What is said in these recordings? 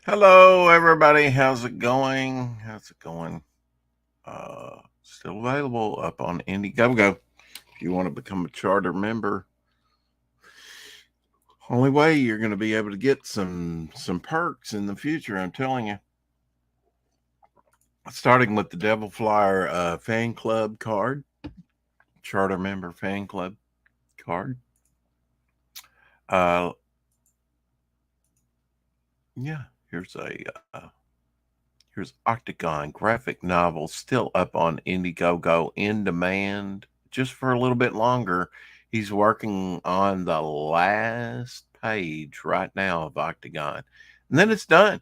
Hello, everybody. How's it going? How's it going? Still available up on Indiegogo. If you want to become a charter member, only way you're going to be able to get some perks in the future. I'm telling you. Starting with the Devil Flyer fan club card, charter member fan club card. Uh, yeah, here's Octagon graphic novel still up on Indiegogo in demand just for a little bit longer. He's working on the last page right now of Octagon. And then it's done.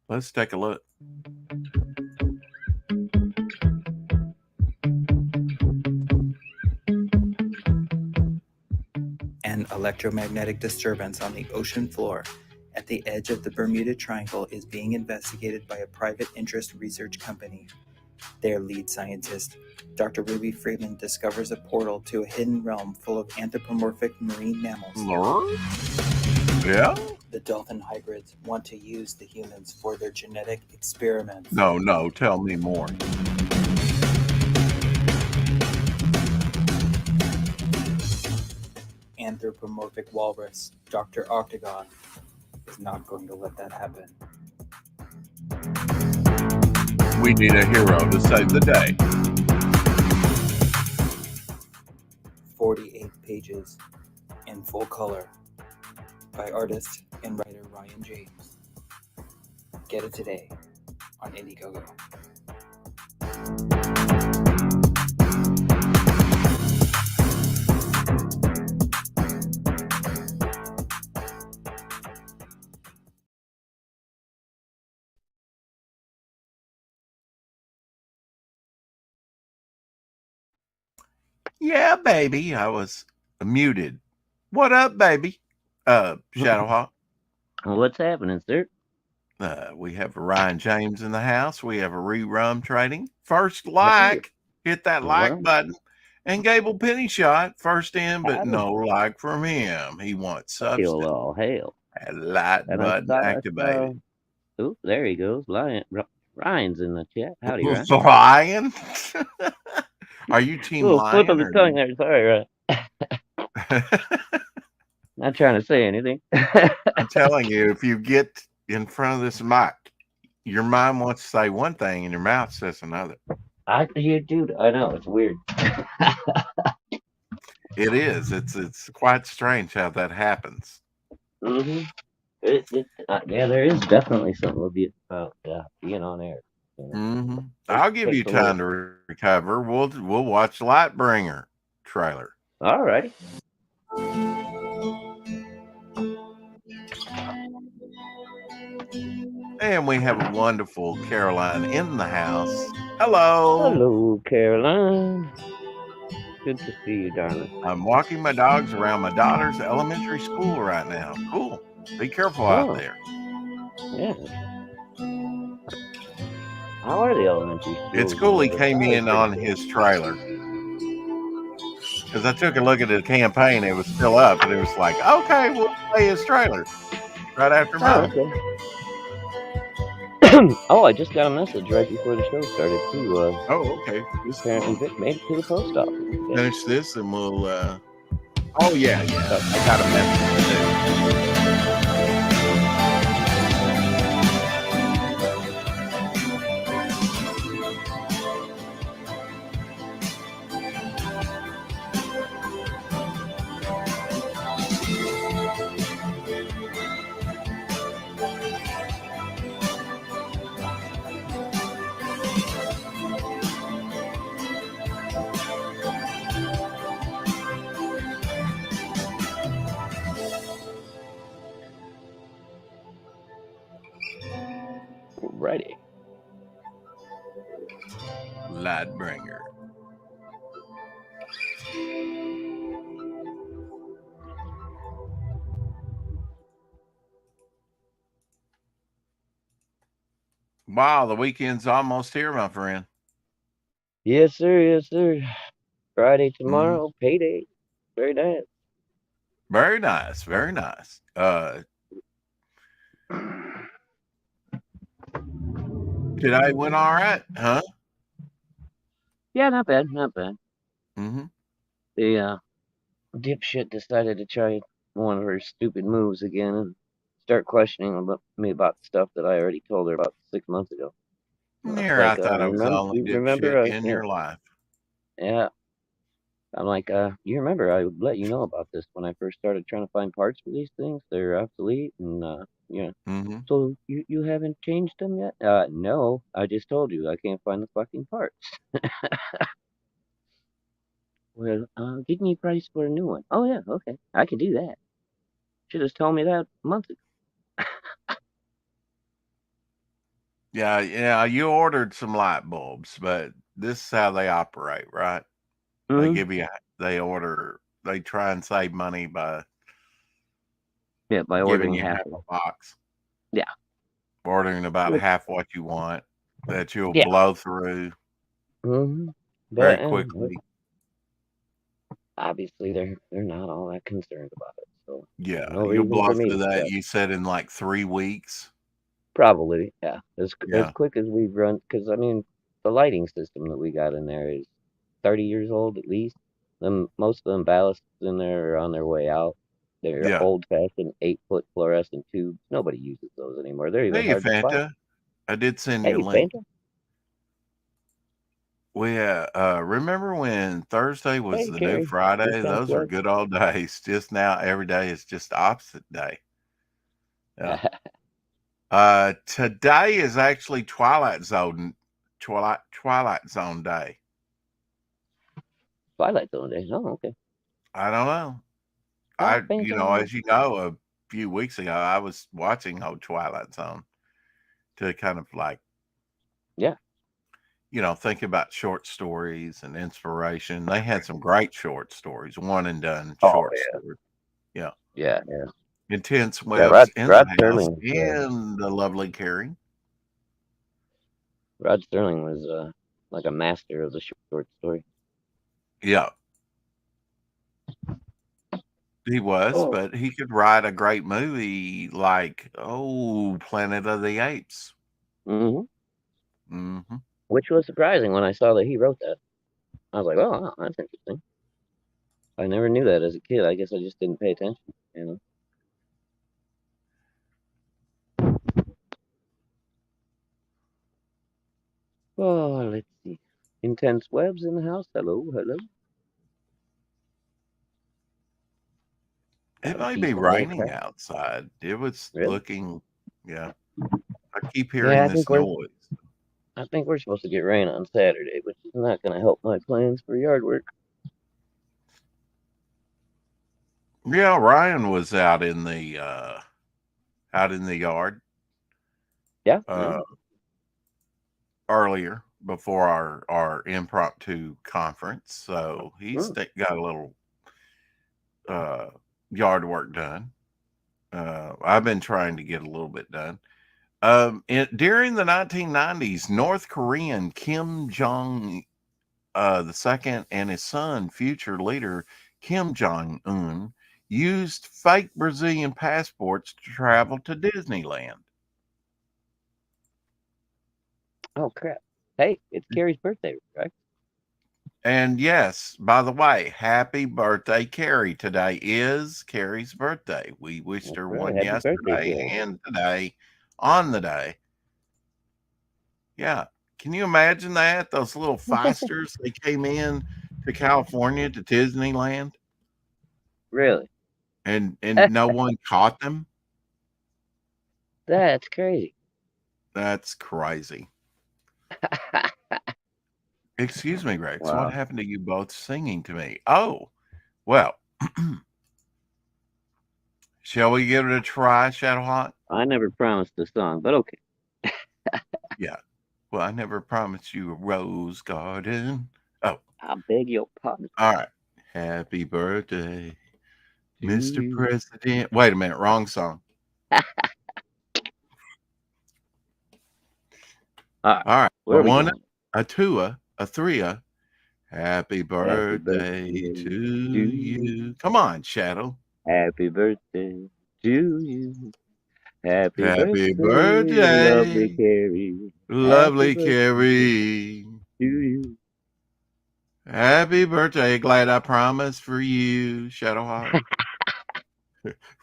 Let's take a look. An electromagnetic disturbance on the ocean floor at the edge of the Bermuda Triangle is being investigated by a private interest research company. Their lead scientist, Dr. Ruby Freeman, discovers a portal to a hidden realm full of anthropomorphic marine mammals. Yeah? The dolphin hybrids want to use the humans for their genetic experiments. No, tell me more. Anthropomorphic walrus, Dr. Octagon, is not going to let that happen. We need a hero to save the day. 48 pages in full color by artist and writer Ryan James. Get it today on Indiegogo. Yeah, baby. I was muted. What up, baby? Shadowhawk. What's happening, sir? We have Ryan James in the house. We have a rerun trading. First Hey. like, hit that like Well, button. And Gable Penny Shot, first in, but howdy. no like from him. He wants Hail substance. all hail. That like And I button thought I activated. saw. Oop, there he goes. Ryan's in the chat. Howdy, Ryan. Lion? Are you Team Little slip of Lion? the tongue there. Sorry, Ryan. Not trying to say anything. I'm telling you, if you get in front of this mic, your mind wants to say one thing and your mouth says another. Dude, I know it's weird. It is. It's quite strange how that happens. Mm-hmm. Yeah, there is definitely something about being on air. You know? Mm-hmm. I'll give you time to recover. We'll watch Lightbringer trailer. All righty. And we have a wonderful Caroline in the house. Hello. Hello, Caroline. Good to see you, darling. I'm walking my dogs around my daughter's elementary school right now. Cool. Be careful out there. Yeah. How are the elementary schools? It's cool he came in on his trailer. Because I took a look at the campaign, it was still up, and it was like, okay, we'll play his trailer right after mine. Okay. Oh, I just got a message right before the show started too. Okay. Apparently Vic made it to the post office. Yeah. Finish this and we'll. Oh yeah. I got a message too. Ready. Lightbringer. Wow, the weekend's almost here, my friend. Yes, sir. Yes, sir. Friday tomorrow, payday. Very nice. Very nice. Very nice. Today went all right, huh? Yeah, not bad, not bad. Mm-hmm. The dipshit decided to try one of her stupid moves again and start questioning me about stuff that I already told her about 6 months ago. Here, I Like, thought I was the only remember, dipshit in your life. yeah. I'm like, you remember I let you know about this when I first started trying to find parts for these things. They're obsolete, and yeah. Mm-hmm. So you haven't changed them yet? No, I just told you I can't find the fucking parts. Well, give me a price for a new one. Oh yeah, okay, I can do that. Should have told me that months ago. Yeah, you ordered some light bulbs, but this is how they operate, right? They Mm-hmm. give you, they try and save money by Yeah, by giving ordering you half half of a them. box, Yeah. ordering about Which, half what you want that you'll yeah. blow through Mm-hmm. very But quickly. obviously they're not all that concerned about it, so Yeah, no you'll reason blow for me through to that. stress. You said in like 3 weeks. Probably, yeah. As Yeah, quick as we've run, because I mean, the lighting system that we got in there is 30 years old at least. Most of them ballasts in there are on their way out. They're yeah. old-fashioned 8-foot fluorescent tubes. Nobody uses those anymore. They're even Hey, hard to find. Fanta, I did send you a Hey, link. Fanta. Remember when Thursday was Hey, the new Carrie. Friday? Intense Those were Web. good old days. Just now, every day is just opposite day. Yeah. Today is actually Twilight Zone day. Twilight Zone days. Oh, okay. I don't know. Oh, Fanta. As you know, a few weeks ago, I was watching old Twilight Zone to kind of like, Yeah. think about short stories and inspiration. They had some great short stories, one and done Oh, short yeah. stories. Yeah. Yeah, yeah. Intense Yeah, Webs in Rod the house Sterling. and the lovely Carrie. Rod Sterling was like a master of the short story. Yeah. He was, Oh. but he could write a great movie like, Planet of the Apes. Mm-hmm. Mm-hmm. Which was surprising when I saw that he wrote that. I was like, oh, wow, that's interesting. I never knew that as a kid. I guess I just didn't pay attention, you know. Oh, let's see. Intense Webs in the house. Hello, hello. It Got a might be piece of air raining crack. outside. It was Really? looking, yeah. I keep Yeah, hearing this noise. I think we're supposed to get rain on Saturday, which is not going to help my plans for yard work. Yeah, Ryan was out in the yard Yeah. earlier before our impromptu conference, so he's got a little yard work done. I've been trying to get a little bit done. During the 1990s, North Korean Kim Jong the second and his son, future leader Kim Jong Un, used fake Brazilian passports to travel to Disneyland. Oh, crap. Hey, it's Carrie's birthday, right? And yes, by the way, happy birthday, Carrie. Today is Carrie's birthday. We wished That's her right. one Happy birthday, yesterday Carrie. and today on the day. Yeah. Can you imagine that? Those little feisters, they came in to California to Disneyland Really? and no one caught them. That's crazy. That's crazy. Excuse me, Rex. What Wow. happened to you both singing to me? Oh, well, shall we give it a try, Shadowhawk? I never promised a song, but okay. Yeah. Well, I never promised you a rose garden. Oh, I beg your pardon. all right. Happy birthday, To Mr. you. President. Wait a minute. Wrong song. All All where are right. we One, going? a two, a three. Happy Happy birthday birthday to to you. you. Come on, Shadow. Happy birthday to you. Happy Happy birthday, lovely birthday, Carrie. Happy lovely birthday Carrie. to you. Happy birthday. Glad I promised for you, Shadowhawk.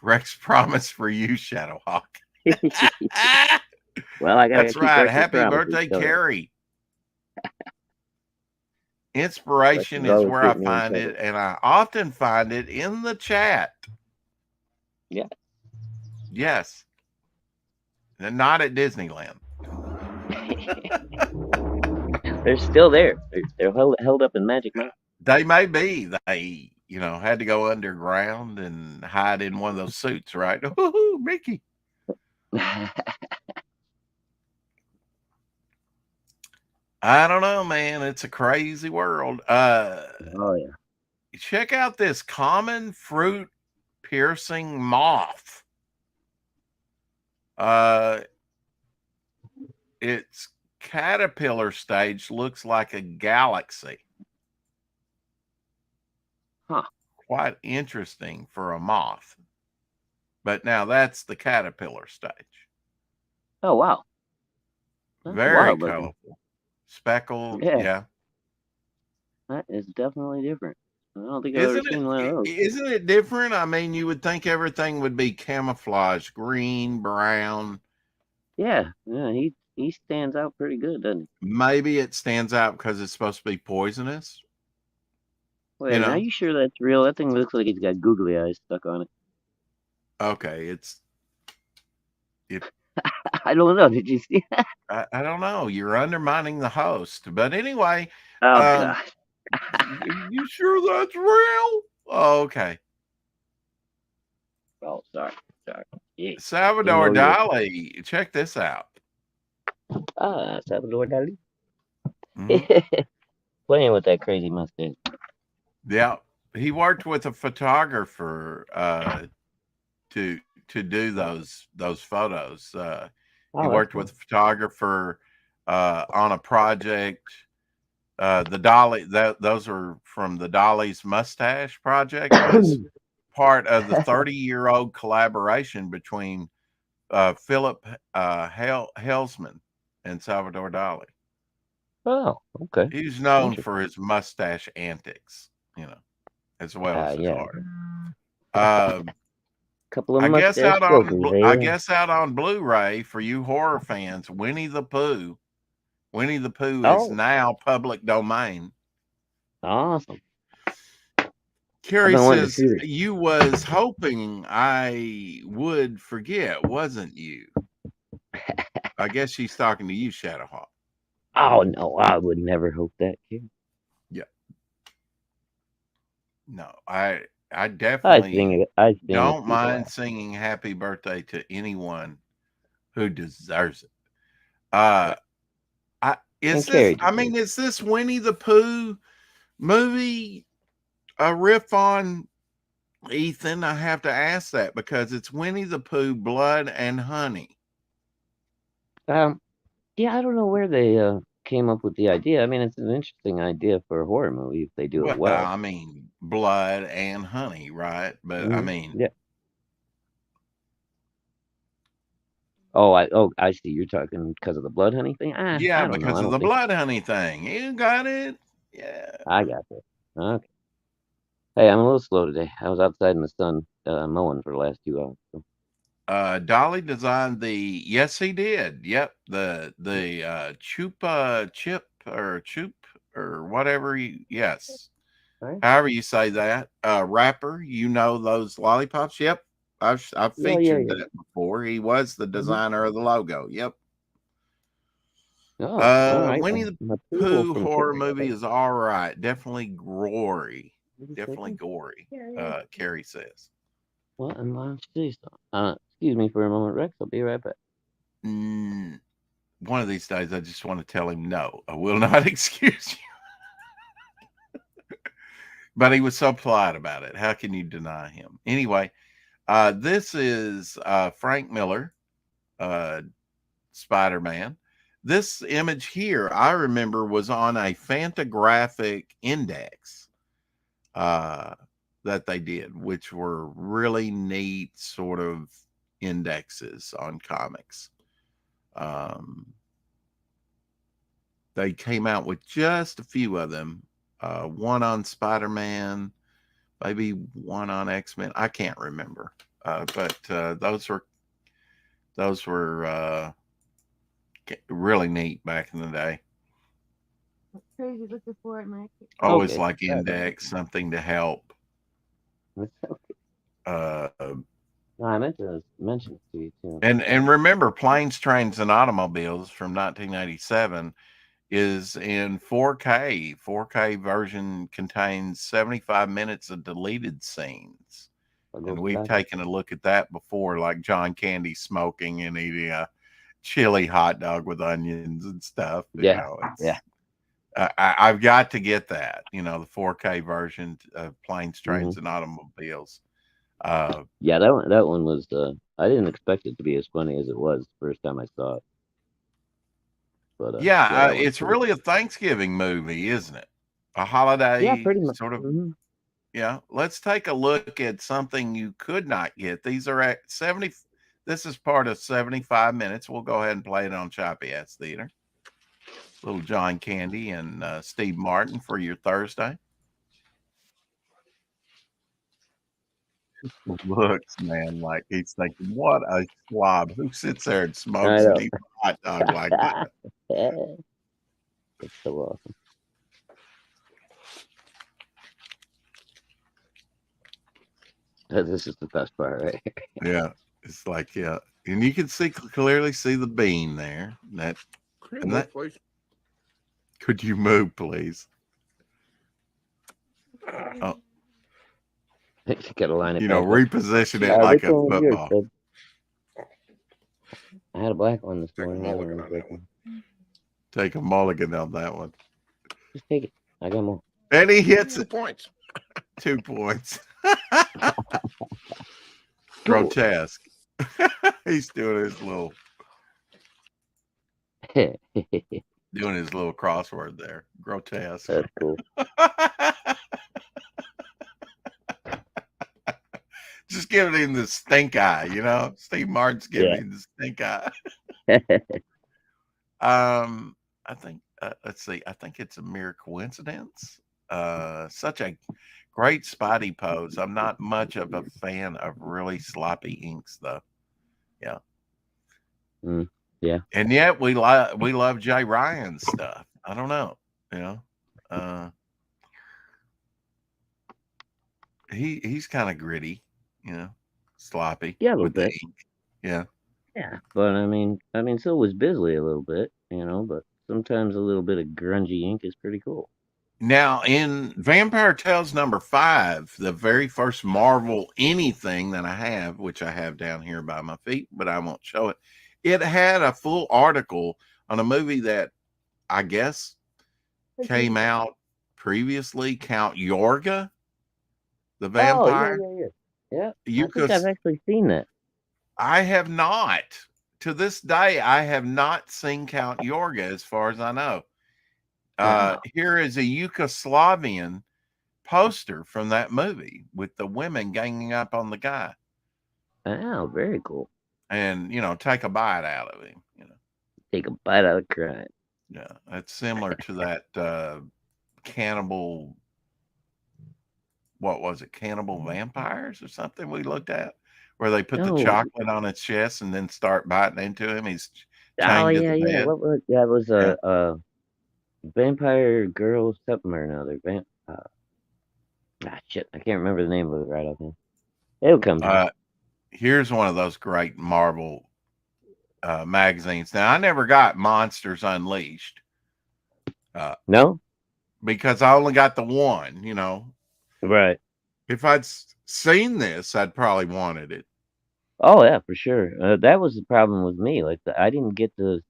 Rex promised for you, Shadowhawk. Well, I gotta That's keep right. Rex's Happy promises. birthday, So Carrie. Rex Inspiration is is always where I getting me in find trouble. it, and I often find it in the chat. Yeah. Yes. And not at Disneyland. They're still there. They're held up in Magic Mountain. They may be. They, had to go underground and hide in one of those suits, right? Ooh, Mickey. I don't know, man. It's a crazy world. Oh yeah. Check out this common fruit piercing moth. Its caterpillar stage looks like a galaxy. Huh. Quite interesting for a moth. But now that's the caterpillar stage. Oh wow. That's Very wild looking. colorful. Speckled, Yeah. yeah. That is definitely different. I don't think I've ever seen one of those. Isn't it different? I mean, you would think everything would be camouflage, green, brown. Yeah. He stands out pretty good, doesn't he? Maybe it stands out because it's supposed to be poisonous. Wait, are you sure that's real? That thing looks like it's got googly eyes stuck on it. Okay, I don't know. Did you see that? I don't know. You're undermining the host. But anyway, Oh god. You sure that's real? Oh, okay. Oh, sorry. Yeah. Salvador Dali. Check this out. Salvador Dali. Mm-hmm. Playing with that crazy mustache. Yeah. He worked with a photographer to do those photos. He worked with a photographer on a project. The Dolly, those are from the Dolly's Mustache Project, was part of the 30-year-old collaboration between Philip Helsman and Salvador Dali. Oh, okay. He's known for his mustache antics, as well as his art. Couple of I guess out on Blu-ray for you horror fans, Winnie the Pooh. Winnie the Pooh is now public domain. Awesome. Carrie says you was hoping I would forget, wasn't you? I guess she's talking to you, Shadowhawk. Oh no, I would never hope that, kid. Yeah. No, I definitely don't mind singing happy birthday to anyone who deserves it. Is this Winnie the Pooh movie a riff on Ethan? I have to ask that because it's Winnie the Pooh, Blood and Honey. Yeah, I don't know where they came up with the idea. I mean, it's an interesting idea for a horror movie if they do it well. I mean, blood and honey, right? But I mean, yeah. Oh, I see. You're talking because of the blood honey thing. Yeah, because of the blood honey thing. You got it. Yeah, I got it. Okay. Hey, I'm a little slow today. I was outside in the sun mowing for the last 2 hours. So. Dolly designed the. Yes, he did. Yep, the chupa chip or chup or whatever. Yes, right. However you say that. Wrapper. You know those lollipops. Yep. I've featured that before. He was the designer of the logo. Yep. Oh, Winnie the Pooh horror movie is all right. Definitely gory. Definitely gory. Carrie says. Well, I'm on stage. Excuse me for a moment, Rex. I'll be right back. One of these days, I just want to tell him no. I will not excuse you. But he was so polite about it. How can you deny him? Anyway. This is Frank Miller, Spider-Man. This image here, I remember, was on a Fantagraphic index that they did, which were really neat sort of, indexes on comics. They came out with just a few of them. One on Spider-Man, maybe one on X-Men. I can't remember. But those were really neat back in the day. Crazy looking for it, Mike. Always Okay. like Sorry about index, something to help. That's okay. Uh, No, I meant to mention it to you too. and remember, Planes, Trains, and Automobiles from 1987 is in 4K. 4K version contains 75 minutes of deleted scenes. I'll go And we've back. taken a look at that before, like John Candy smoking and eating a chili hot dog with onions and stuff. You Yeah, know, yeah. I've got to get that, you know, the 4K version of Planes, Trains, Mm-hmm. and Automobiles. Yeah, that one was. I didn't expect it to be as funny as it was the first time I saw it. But yeah, that one's it's pretty really good. a Thanksgiving movie, isn't it? A Yeah, holiday pretty much. sort of. Mm-hmm. Yeah, let's take a look at something you could not get. These are at 70. This is part of 75 minutes. We'll go ahead and play it on Choppy Ass Theater. Little John Candy and Steve Martin for your Thursday. Looks, man, like he's thinking, what a slob. Who sits there and I smokes and know. eats a hot dog like that? It's so awesome. This is the best part, right? Yeah, it's like, yeah. And you can clearly see the bean there. That, Can you move, please? could you move, please? Oh, You gotta line it you know, back up. reposition it like Which a one was yours, football. bud? I had a black one this Take a morning. I mulligan don't know on which that one. Take a mulligan on that one. Just take it. I got more. And he hits 2 it. points. 2 points. Cool. Grotesque. He's doing his little crossword there. Grotesque. That's cool. Just giving him the stink eye, you know. Steve Martin's giving him the stink eye. I think let's see. I think it's a mere coincidence. Such a great Spidey pose. I'm not much of a fan of really sloppy inks, though. Yeah. Yeah. And yet we love Jay Ryan's stuff. I don't know. You know. He's kind of gritty, you know, sloppy. Yeah, a little with the bit. ink. Yeah. Yeah, but I mean, so was Bisley a little bit, you know. But sometimes a little bit of grungy ink is pretty cool. Now, in Vampire Tales #5, the very first Marvel anything that I have, which I have down here by my feet, but I won't show it, it had a full article on a movie that I guess came out previously, Count Yorga, the vampire. Oh, yeah. You I think I've actually seen that. I have not. To this day, I have not seen Count Yorga, as far as I know. Wow. Here is a Yugoslavian poster from that movie with the women ganging up on the guy. Oh, very cool. And, you know, take a bite out of him. You know, take a bite out of crime. Yeah, it's similar to that cannibal. What was it? Cannibal Vampires or something we looked at, where they put the chocolate on its chest and then start biting into him. He's chained to the bed. That was a vampire girl something or another. Shit, I can't remember the name of it right offhand. It'll come to me. Here's one of those great Marvel magazines. Now, I never got Monsters Unleashed. No? Because I only got the one, you know. Right. If I'd seen this, I'd probably wanted it. Oh, yeah, for sure. That was the problem with me. Like, I didn't get to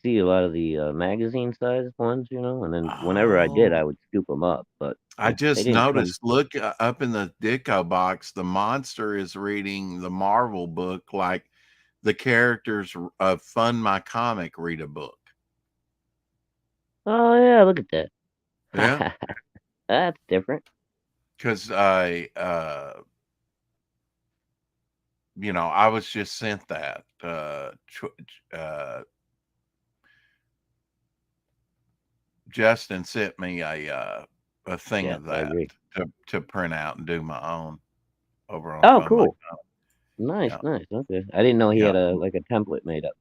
see a lot of the magazine size ones, you know, and then whenever I did, I would scoop them up. But I just noticed, look up in the Ditko box, the monster is reading the Marvel book like the characters of Fund My Comic read a book. Oh, yeah, look at that. Yeah. That's different. Because I was just sent that. Justin sent me a thing Yeah, of I that agree. to print out and do my own over on Oh, Fun Like cool. Fun. Nice, Yeah, nice. Okay. I didn't know he yeah. had a template made up.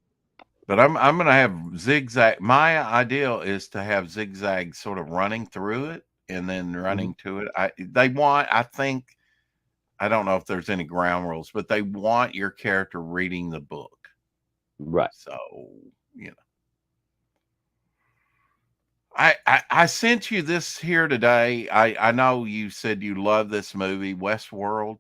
But I'm gonna have zigzag. My ideal is to have zigzag sort of running through it and then running to it. I think I don't know if there's any ground rules, but they want your character reading the book. Right. So, you know. I sent you this here today. I know you said you love this movie, Westworld,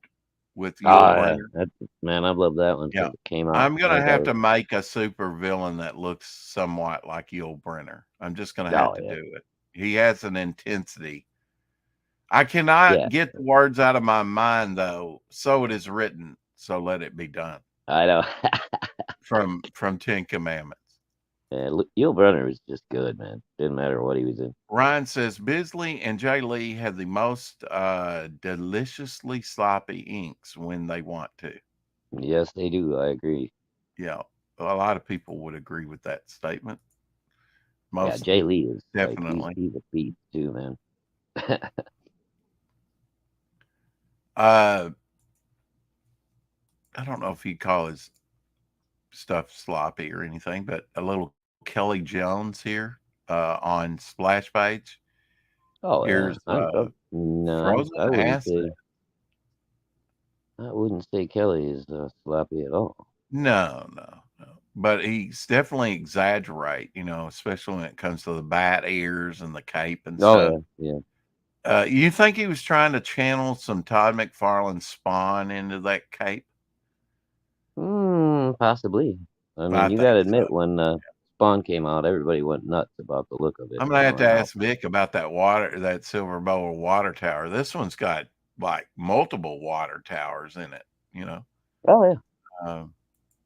with Yul Oh, yeah. Brynner. Man, I love that one Yeah. because it came out. I'm gonna have to make a super villain that looks somewhat like Yul Brynner. I'm just gonna have Oh, to yeah. do it. He has an intensity. I cannot Yeah, get the words out of my mind though. So it is written, so let it be done. I know. From Ten Commandments. Yeah, Yul Brynner was just good, man. Didn't matter what he was in. Ryan says Bisley and Jay Lee have the most deliciously sloppy inks when they want to. Yes, they do. I agree. Yeah, a lot of people would agree with that statement. Yeah, Most Jay Lee is like definitely. he's a beast too, man. I don't know if you'd call his stuff sloppy or anything, but a little Kelly Jones here on Splash Page. Oh yeah, Here's no, Frozen Acid. I wouldn't say Kelly is sloppy at all. No. But he's definitely exaggerate, especially when it comes to the bat ears and the cape and stuff. Oh yeah. You think he was trying to channel some Todd McFarlane Spawn into that cape? Possibly. I mean, I you think gotta so. admit when Spawn came out, everybody went nuts about the look of it. I'm gonna have to ask Vic about that silver bowl water tower. This one's got like multiple water towers in it, Oh yeah. Um,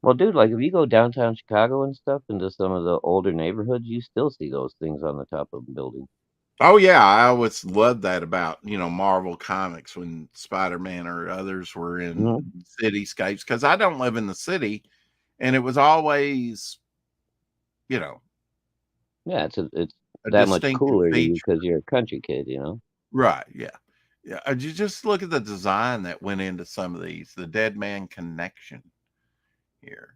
Well, dude, like if you go downtown Chicago and stuff into some of the older neighborhoods, you still see those things on the top of buildings. Oh yeah, I always loved that about Marvel Comics when Spider-Man or others were in cityscapes because I don't live in the city, and it was always, Yeah, it's a that much distinctive cooler to you feature. because you're a country kid, Right? Yeah. You just look at the design that went into some of these. The Dead Man Connection here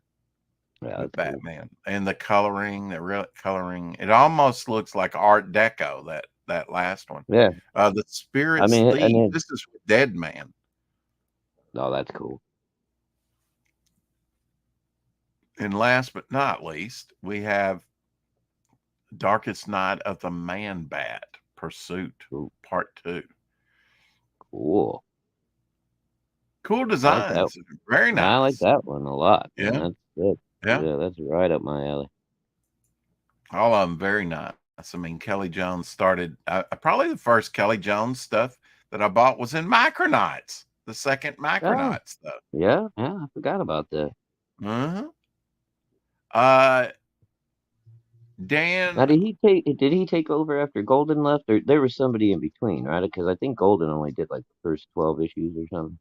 Yeah, with that's cool. Batman and the coloring, the real coloring. It almost looks like Art Deco. That last one. Yeah. The Spirit's Thief. This is Dead Man. Oh, that's cool. And last but not least, we have Darkest Night of the Man Bat Pursuit, Part 2. Cool. Cool designs. Very nice. I like that one a lot. Yeah. That's good. Yeah, that's right up my alley. All of them very nice. I mean, Kelly Jones started, probably the first Kelly Jones stuff that I bought was in Micronauts, the second Micronauts stuff. Yeah, I forgot about that. Dan. Now, did he take over after Golden left, or there was somebody in between, right? Because I think Golden only did like the first 12 issues or something.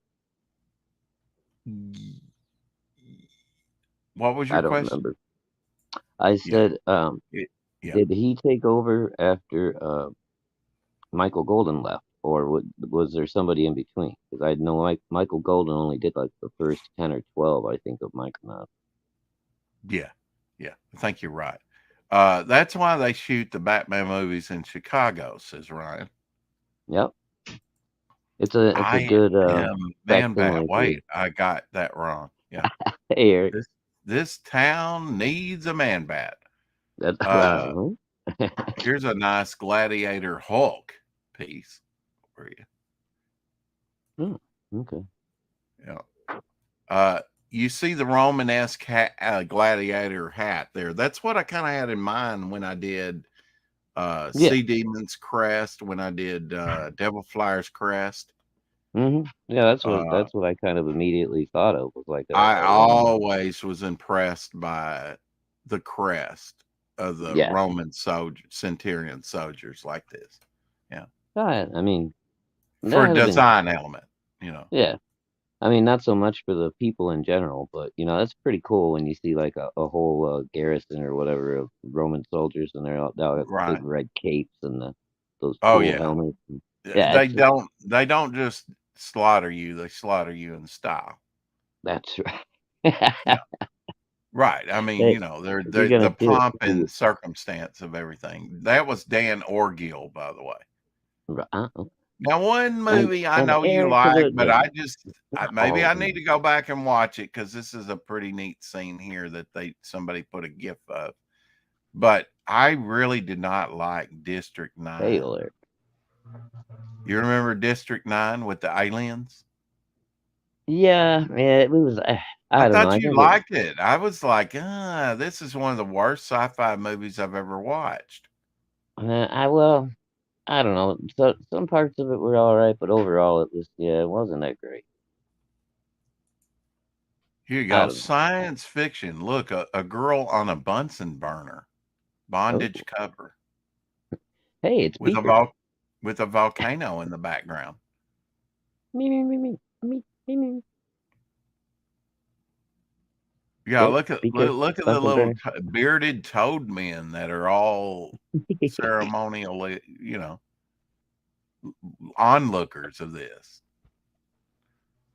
What was your question? I don't remember. I said, did he take over after Michael Golden left, or was there somebody in between? Because I know Michael Golden only did like the first 10 or 12, I think, of Micronauts. Yeah, I think you're right. That's why they shoot the Batman movies in Chicago, says Ryan. Yep. It's a good Man Bat. Wait, I got that wrong. Yeah. Hey, Eric. This town needs a Man Bat. That's here's a nice Gladiator Hulk piece for you. Okay. Yeah. You see the Romanesque gladiator hat there. That's what I kind of had in mind when I did Sea Demon's Crest, when I did Devil Flyer's Crest. Yeah, that's what I kind of immediately thought of, was like I always was impressed by the crest of the Roman centurion soldiers like this. Yeah. I mean, for a design element, Yeah. I mean, not so much for the people in general, but that's pretty cool when you see like a whole garrison or whatever of Roman soldiers, and they all have the big Right. red capes and those Oh cool yeah. helmets. Yeah, They it's just don't just slaughter you, they slaughter you in style. that's right. Yeah. Right. I mean, Hey, if you're they're the gonna do it, pomp and circumstance of everything. That was Dan Orgil, by the way. uh-uh. Now, one and movie I and know you heir to like, the but throne. Not maybe all I of need them. to go back and watch it because this is a pretty neat scene here that somebody put a gif of. But I really did not like District 9. Taylor. You remember District 9 with the aliens? Yeah, it was. I I don't know. thought I you think it. liked it. I was like, this is one of the worst sci-fi movies I've ever watched. Well, I don't know. So some parts of it were all right, but overall, it wasn't that great. Here you I go. don't know. Science fiction. Look, a girl on a Bunsen burner. Oh, Bondage cover. hey, it's With Beaker. with a volcano in the background. Me, me, me, me, me, me, me. Yeah, What? Beaker, look at the Bunsen little burner. bearded toad men that are all ceremonially, onlookers of this.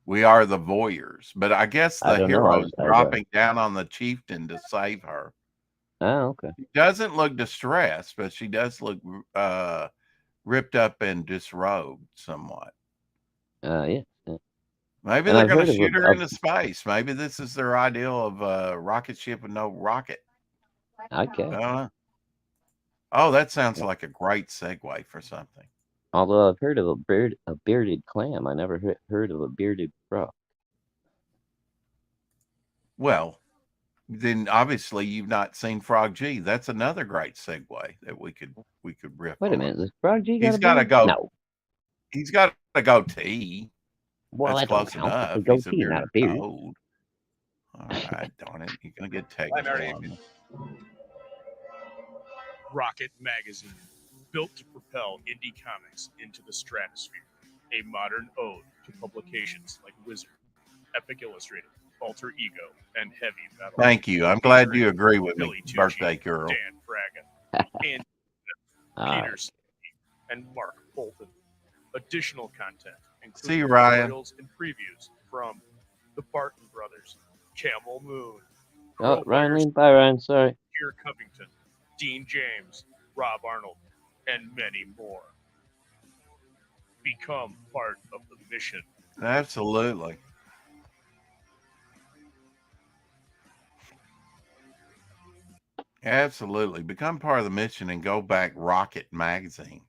We are the voyeurs, but I guess I the don't know. hero's dropping down on the chieftain to save her. Oh, okay. She doesn't look distressed, but she does look ripped up and disrobed somewhat. Yeah. Maybe And they're I've going to heard of shoot her into space. Maybe this is their ideal of a rocket ship with no rocket. Okay. Oh, that sounds like a great segue for something. Although I've heard of a bearded clam, I never heard of a bearded frog. Well, then obviously you've not seen Frog G. That's another great segue that we could riff Wait a on. minute, does Frog G got He's a got a beard? go. No. He's got a goatee. Well, That's that don't close count. It's a enough. He's a goatee, not a bearded beard. toad. All right, darn it. You're going to get technical on me. Rocket Magazine, built to propel indie comics into the stratosphere. A modern ode to publications like Wizard, Epic Illustrated, Alter Ego, and Heavy Metal. Thank you. I'm glad you agree with Billy me, Tucci, birthday girl. Dan Fraga, and Peter Slavey, and Mark Bolton. Additional content including See you, Ryan. tutorials and previews from the Barton Brothers, Camel Moon, Oh, Ryan Lane. Bye, Ryan. Sorry. Peter Covington, Dean James, Rob Arnold, and many more. Become part of the mission. Absolutely. Absolutely. Become part of the mission and go back Rocket Magazine.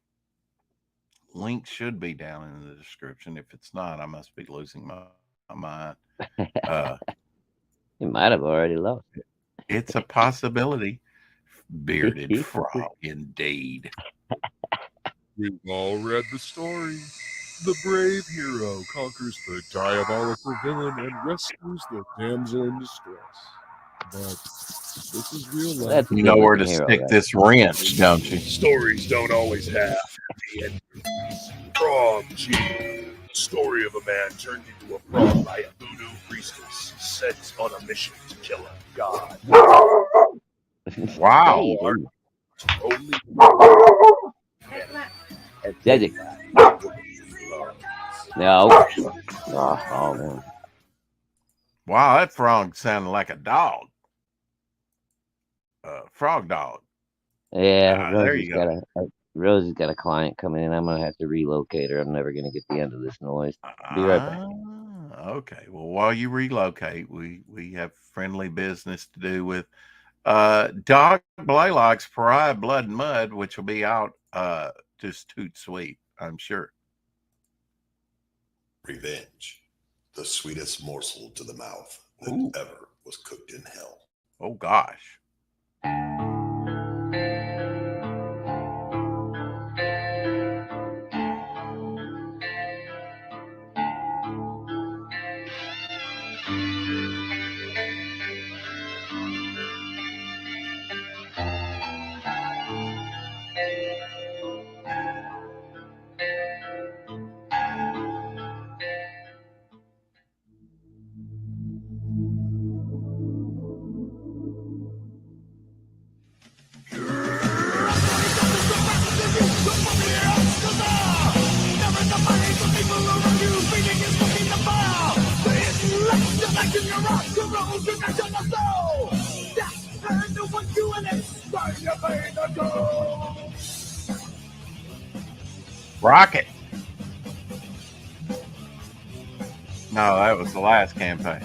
Link should be down in the description. If it's not, I must be losing my mind. You might have already lost it. It's a possibility. Bearded frog, indeed. We've all read the story. The brave hero conquers the diabolical villain and rescues the damsel in distress. But this is real life. You know where to stick this wrench, don't you? Stories don't always have happy endings. Frog G. Story of a man turned into a frog by a voodoo priestess sent on a mission to kill a god. Wow. Only Daddy. No. Oh, man. Wow, that frog sounded like a dog. Frog dog. Yeah, there you go. Rosie's got a client coming in. I'm gonna have to relocate her. I'm never gonna get the end of this noise. Be right back. Okay. Well, while you relocate, we have friendly business to do with Doc Blaylock's Pariah Blood and Mud, which will be out just toot sweet, I'm sure. Revenge, the sweetest morsel to the mouth that ever was cooked in hell. Oh gosh. Rocket. No, that was the last campaign.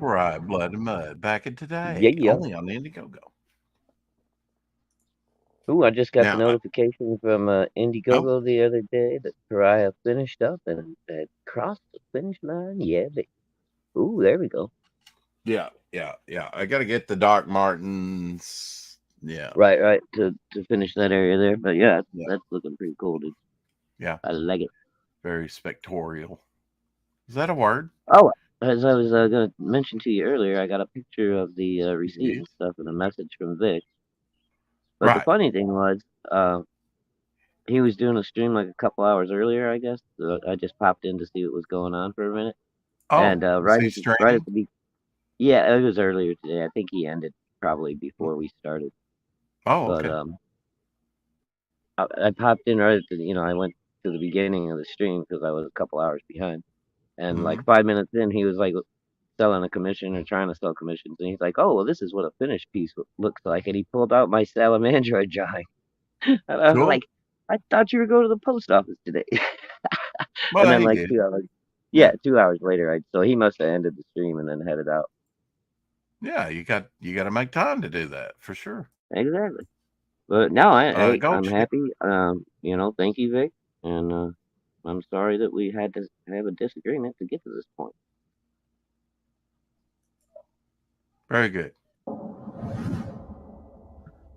Right, Blood and Mud, back in today, Yeah. only on Indiegogo. Ooh, I just got Now, the notification from Indiegogo the other day that Pariah finished up and had crossed the finish line. Yeah, ooh, there we go. Yeah. I got to get the Doc Martens. Yeah. Right, to finish that area there. But yeah, that's looking pretty cool, dude. Yeah. I like it. Very spectatorial. Is that a word? Oh, as I was going to mention to you earlier, I got a picture of the receipt and stuff and a message from Vic. But the funny thing was, he was doing a stream like a couple hours earlier, I guess. So I just popped in to see what was going on for a minute. Oh, and right at the yeah, it was earlier today. I think he ended probably before we started. Oh, okay. But I popped in right at the, I went to the beginning of the stream because I was a couple hours behind. And like 5 minutes in, he was like selling a commission or trying to sell commissions. And he's like, oh, well, this is what a finished piece looks like. And he pulled out my Salamandroid drawing. And I was like, I thought you were going to the post office today. Well, and then like 2 hours. Yeah, 2 hours later, so he must have ended the stream and then headed out. Yeah, you got to make time to do that for sure. Exactly. But no, I'm happy. Thank you, Vic, and I'm sorry that we had to have a disagreement to get to this point. Very good.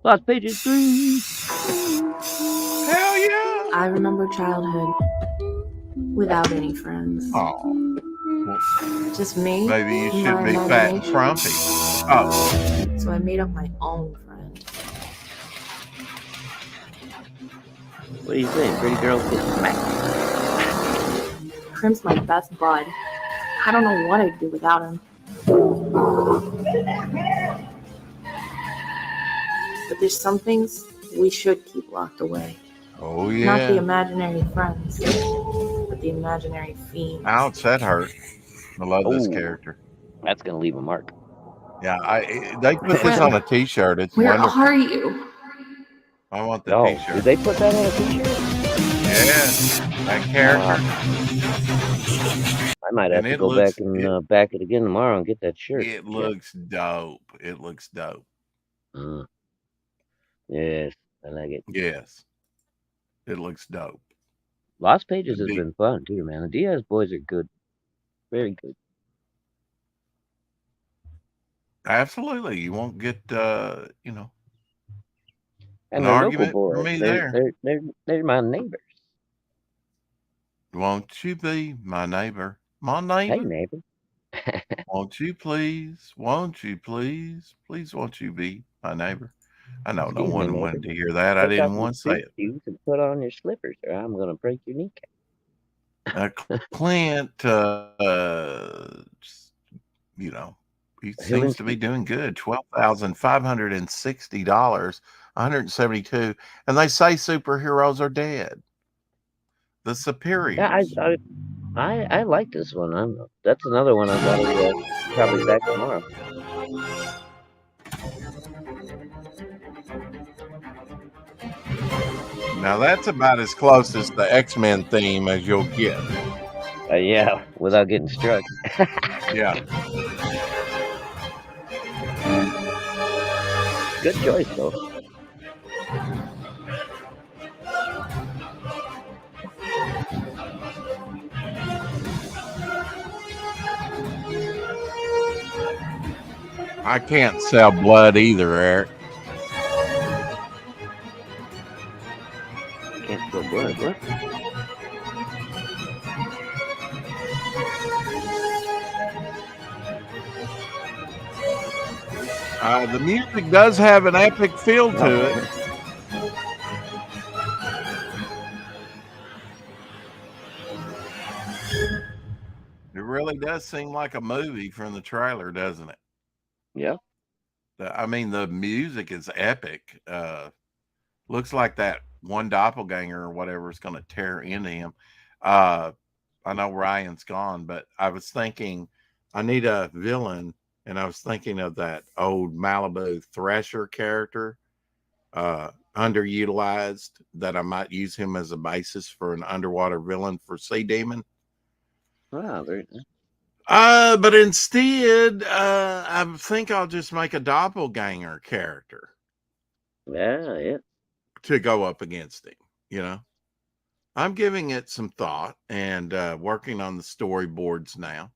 Lost Pages 3. Hell yeah! I remember childhood without any friends. Oh. Just me. Maybe you should be fat and frumpy. Oh. So I made up my own friend. What are you saying? Pretty girls get smacked. Prim's my best bud. I don't know what I'd do without him. But there's some things we should keep locked away. Oh, yeah. Not the imaginary friends, but the imaginary fiends. Ouch, that hurt. I love this character. That's going to leave a mark. Yeah, they put this on a t-shirt. It's Where wonderful. are you? I want the t-shirt. Did they put that on a t-shirt? Yeah, that character. I might have to go back and back it again tomorrow and get that shirt. It looks dope. It looks dope. Yes, I like it. Yes, it looks dope. Lost Pages has been fun too, man. The Diaz boys are good. Very good. Absolutely. You won't get, And an they're argument local boys. from me They're my neighbors. Won't you be my neighbor? My neighbor? Hey, neighbor. Won't you please? Won't you please? Please, won't you be my neighbor? I know no one wanted to hear that. I didn't want to say it. You can put on your slippers or I'm going to break your kneecap. Clint, he seems to be doing good. $12,560, 172, and they say superheroes are dead. The Superiors. Yeah, I like this one. That's another one I'm going to probably back tomorrow. Now that's about as close as the X-Men theme as you'll get. Yeah, without getting struck. Yeah. Good choice, though. I can't sell blood either, Eric. Can't sell blood, what? The music does have an epic feel to it. really does seem like a movie from the trailer, doesn't it? Yeah. I mean, the music is epic. Looks like that one doppelganger or whatever is going to tear into him. I know Ryan's gone, but I was thinking I need a villain, and I was thinking of that old Malibu Thresher character, underutilized, that I might use him as a basis for an underwater villain for Sea Demon. Wow, very nice. But instead, I think I'll just make a doppelganger character. Yeah. To go up against him, you know. I'm giving it some thought and working on the storyboards now.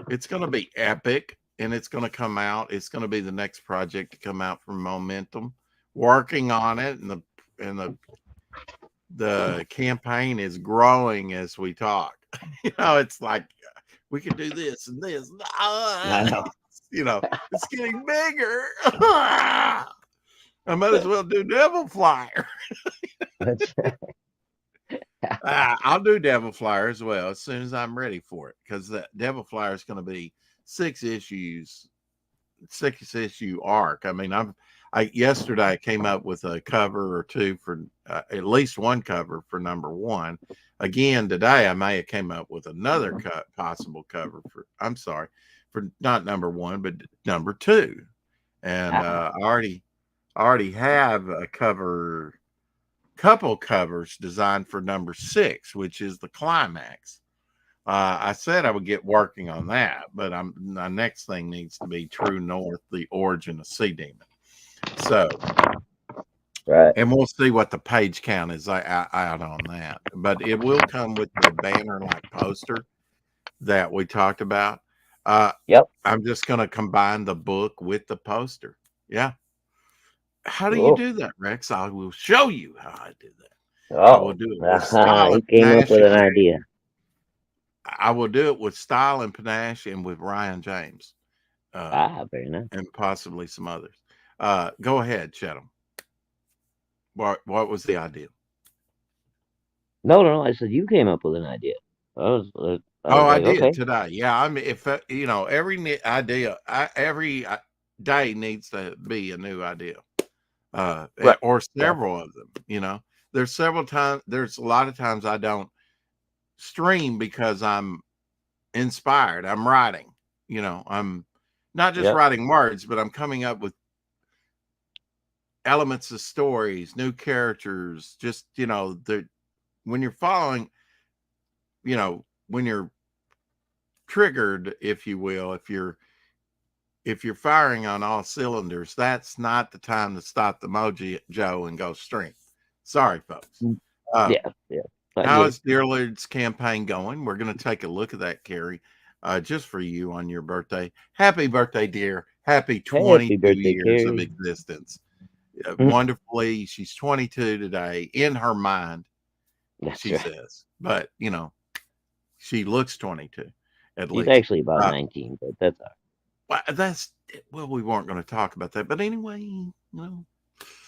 It's going to be epic, and it's going to come out. It's going to be the next project to come out from Momentum. Working on it, and the campaign is growing as we talk. You know, it's like we can do this and this. I know. You know, it's getting bigger. I might as well do Devil Flyer. I'll do Devil Flyer as well as soon as I'm ready for it, because that Devil Flyer is going to be 6 issue arc. I mean, yesterday I came up with a cover or two for at least one cover for number 1. Again, today I may have came up with another possible cover for not number 1, but number 2. And I already have a couple covers designed for number 6, which is the climax. I said I would get working on that, but my next thing needs to be True North, the origin of Sea Demon. So, right, and we'll see what the page count is out on that. But it will come with the banner-like poster that we talked about. Yep. I'm just going to combine the book with the poster. Yeah. How do Cool. you do that, Rex? I will show you how I do that. Oh, I will do it with style he and came up panache. with an idea. I will do it with style and panache and with Ryan James. Very nice. And possibly some others. Go ahead, Chatham. What was the idea? No. I said you came up with an idea. I did okay. today. Yeah, I mean, if you know, every idea, every day needs to be a new idea, Right. or several of them. You know, there's a lot of times I don't stream because I'm inspired. I'm writing. You know, I'm not just writing words, but I'm coming up with elements of stories, new characters. Just, you know, when you're following, you know, when you're triggered, if you will, if you're firing on all cylinders, that's not the time to stop the Mojo and go stream. Sorry, folks. How is Dear Lord's campaign going? We're going to take a look at that, Carrie, just for you on your birthday. Happy birthday, dear. Happy 22 years Carrie. of existence. Wonderfully, she's 22 today in her mind, she says. But, you know, she looks 22 at least. She's actually about 19, but that's all right. Well, we weren't going to talk about that. But anyway, you know.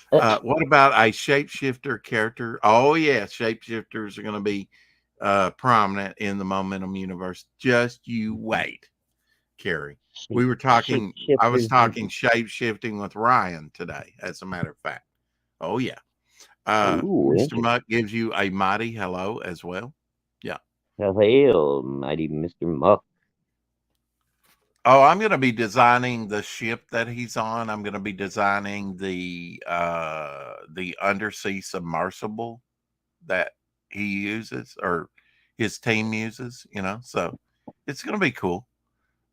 What about a shapeshifter character? Oh, yeah, shapeshifters are going to be prominent in the Momentum universe. Just you wait, Carrie. I was talking shape-shifting with Ryan today, as a matter of fact. Oh, yeah. Mr. Muck gives you a mighty hello as well. Yeah. Hello, mighty Mr. Muck. Oh, I'm going to be designing the ship that he's on. I'm going to be designing the undersea submersible that he uses, or his team uses, you know. So it's going to be cool.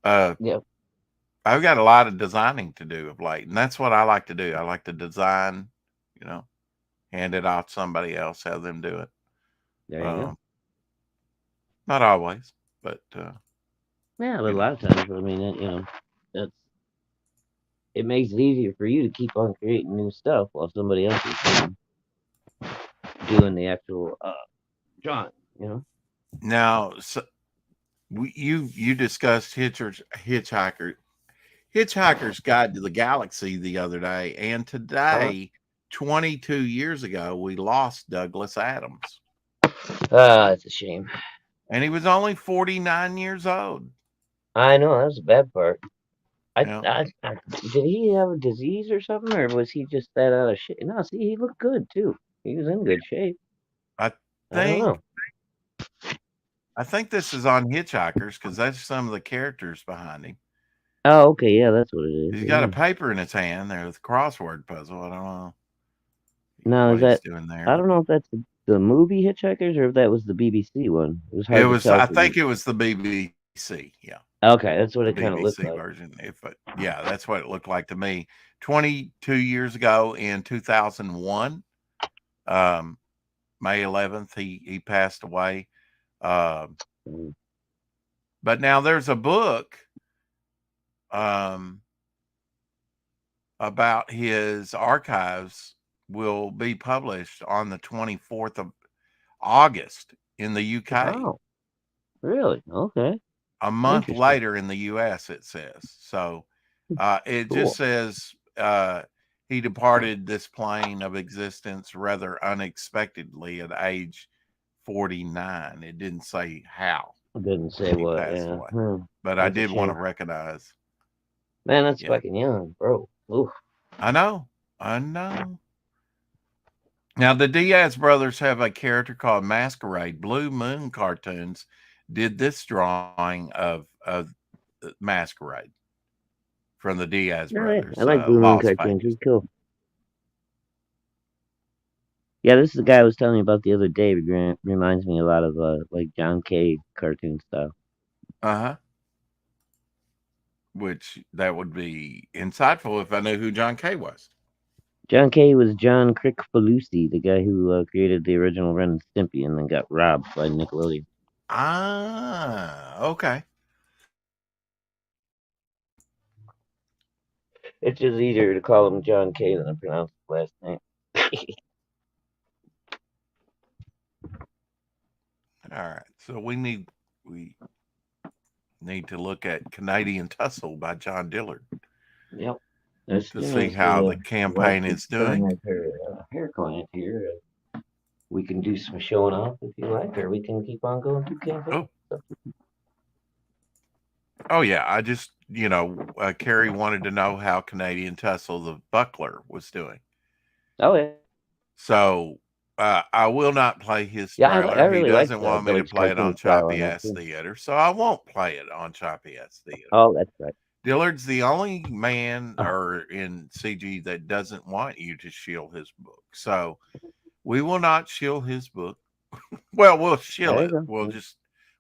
I've got a lot of designing to do of late, and that's what I like to do. I like to design, you know, hand it off to somebody else, have them do it. There you go. Not always, but yeah, but a lot of times, I mean, you know, it makes it easier for you to keep on creating new stuff while somebody else is doing the actual drawing, you know. Now, so you discussed Hitchhiker's Guide to the Galaxy the other day, and today, 22 years ago, we lost Douglas Adams. It's a shame. And he was only 49 years old. I know that's the bad part. Yeah. Did he have a disease or something, or was he just that out of shape? No, see, he looked good too. He was in good shape. I I don't know. think this is on Hitchhikers because that's some of the characters behind him. Oh, okay, yeah, that's what it is. He's got a paper in his hand there with a crossword puzzle. I don't know No, what is he's that? doing there. I don't know if that's the movie Hitchhikers or if that was the BBC one. It was It hard to was. tell. I think it was the BBC. Yeah. Okay, that's what The it kind of looked BBC like. version. Yeah, that's what it looked like to me. 22 years ago in 2001, May 11th, he passed away. But now there's a book about his archives will be published on the 24th of August in the UK. Oh, really? Okay. A month later in the US, it says. So it Cool. just says he departed this plane of existence rather unexpectedly at age 49. It didn't say how. It didn't say what, yeah. But I did want to recognize. Man, that's fucking young, bro. Oof. I know. Now, the Diaz brothers have a character called Masquerade. Blue Moon Cartoons did this drawing of Masquerade from the Diaz brothers. I like Blue Moon Cartoons. He's cool. Yeah, this is the guy I was telling you about the other day. It reminds me a lot of like John Kay cartoon style. Which that would be insightful if I knew who John Kay was. John Kay was John Kricfalusi, the guy who created the original Ren and Stimpy and then got robbed by Nickelodeon. Ah, okay. It's just easier to call him John Kay than to pronounce his last name. All right, so we need to look at Canadian Tussle by John Dillard. Yep. To see how the campaign is doing. Hair client here. We can do some showing off if you like, or we can keep on going through campaign. Oh yeah, I just Carrie wanted to know how Canadian Tussle the Buckler was doing. Oh yeah. So I will not play his trailer. I really he doesn't want me to play it on Choppy Ass Theater, so I won't play it on Choppy Ass Theater. Oh, that's right. Dillard's the only man or in CG that doesn't want you to shield his book. So we will not shield his book. Well, we'll shield it.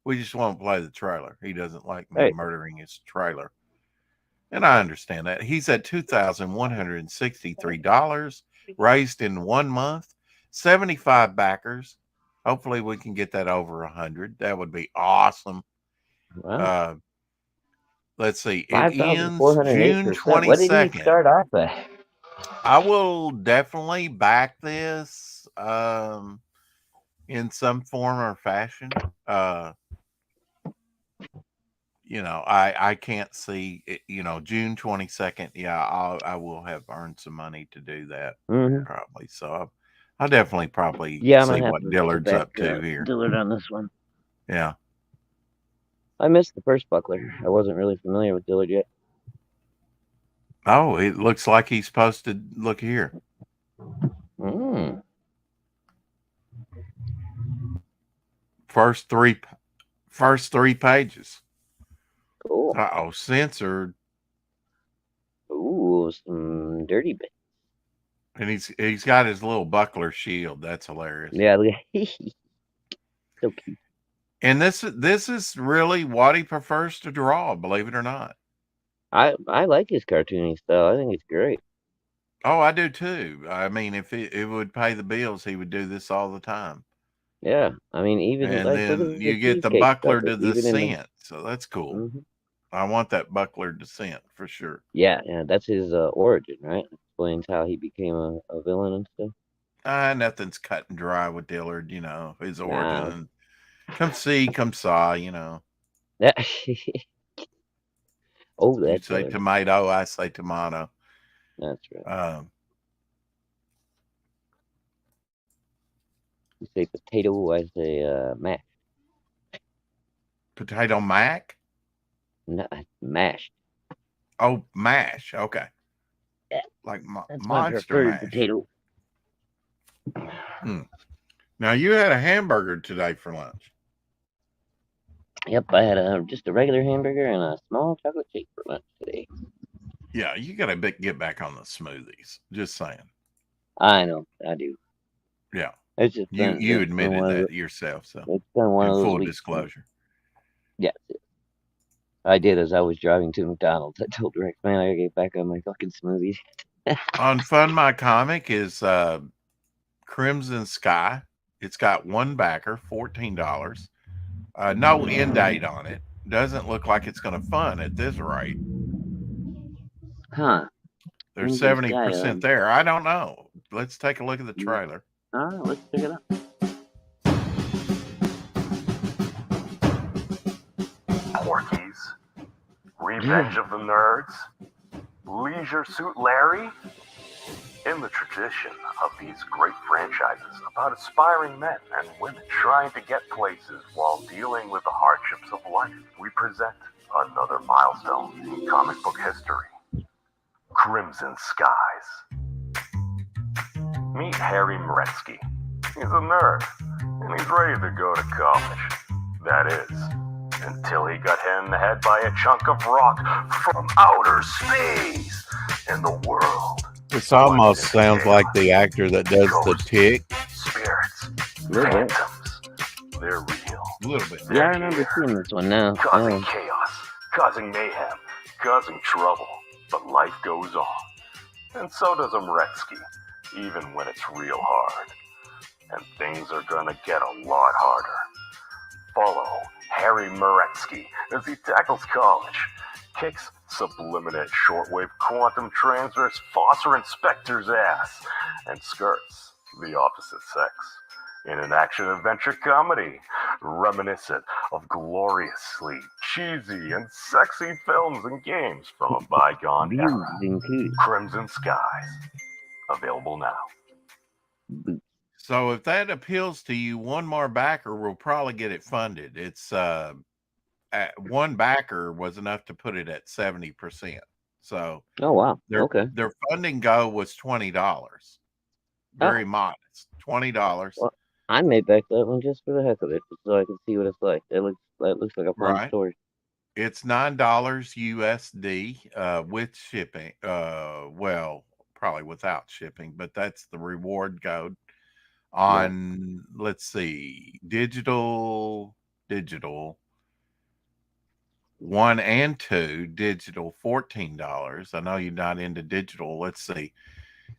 We just won't play the trailer. He doesn't like me murdering his trailer. And I understand that. He's at $2,163 raised in 1 month, 75 backers. Hopefully we can get that over 100. That would be awesome. Wow. Let's see. It ends June 22nd. What did he start off at? I will definitely back this in some form or fashion. I can't see it, June 22nd. Yeah, I will have earned some money to do that probably. So I'll definitely probably see what Dillard's up to here. Dillard on this one. Yeah. I missed the first Buckler. I wasn't really familiar with Dillard yet. Oh, it looks like he's posted. Look here. First three pages. Cool. Censored. Ooh, some dirty bits. And he's got his little Buckler shield. That's hilarious. Yeah, so cute. And this is really what he prefers to draw, believe it or not. I like his cartooning style. I think it's great. Oh, I do too. I mean, if it would pay the bills, he would do this all the time. Yeah, I mean, even then you get the Buckler to the scent, so that's cool. I want that Buckler descent for sure. Yeah, that's his origin, right? Explains how he became a villain and stuff. Nothing's cut and dry with Dillard, his origin. Come see, come saw, Yeah. You say tomato, I say tomato. That's right. You say potato, I say mac. Potato mac? No, mashed. Oh, mash. Okay. Yeah, Like that's my monster preferred mash. potato. Now, you had a hamburger today for lunch. Yep, I had just a regular hamburger and a small chocolate shake for lunch today. Yeah, you got to get back on the smoothies. Just saying. I know, I do. Yeah. It's just You been admitted one of that the, yourself. So, it's been one in of those full weeks. disclosure. Yes, I did as I was driving to McDonald's. I told Rex, man, I gotta get back on my fucking smoothies. On Fund My Comic is Crimson Sky. It's got one backer, $14. No end date on it. Doesn't look like it's going to fund at this rate. Huh. There's Crimson 70% Sky, there. I don't know. Let's take a look at the trailer. All right, let's check it out. Porkies, Revenge of the Nerds, Leisure Suit Larry. In the tradition of these great franchises about aspiring men and women trying to get places while dealing with the hardships of life, we present another milestone in comic book history: Crimson Skies. Meet Harry Moretsky. He's a nerd, and he's ready to go to college. That is, until he got hit in the head by a chunk of rock from outer space, and the world. This almost sounds like the actor that does the Tick. Spirits, phantoms, they're real. A little bit. Yeah, I remember seeing this one now. Causing chaos, causing mayhem, causing trouble. But life goes on. And so does Moretsky, even when it's real hard. And things are gonna get a lot harder. Follow Harry Moretsky as he tackles college, kicks subliminate shortwave quantum transverse Foster Inspector's ass, and skirts the opposite sex in an action-adventure comedy reminiscent of gloriously cheesy and sexy films and games from a bygone era. Crimson Skies, available now. So if that appeals to you, one more backer will probably get it funded. It's one backer was enough to put it at 70%. So oh wow, their funding goal was $20. Very modest, $20. Well, I may back that one just for the heck of it, so I can see what it's like. That looks like a fun story. It's $9 USD with shipping. Well, probably without shipping, but that's the reward code. On let's see, digital 1 and 2, digital $14. I know you're not into digital. Let's see,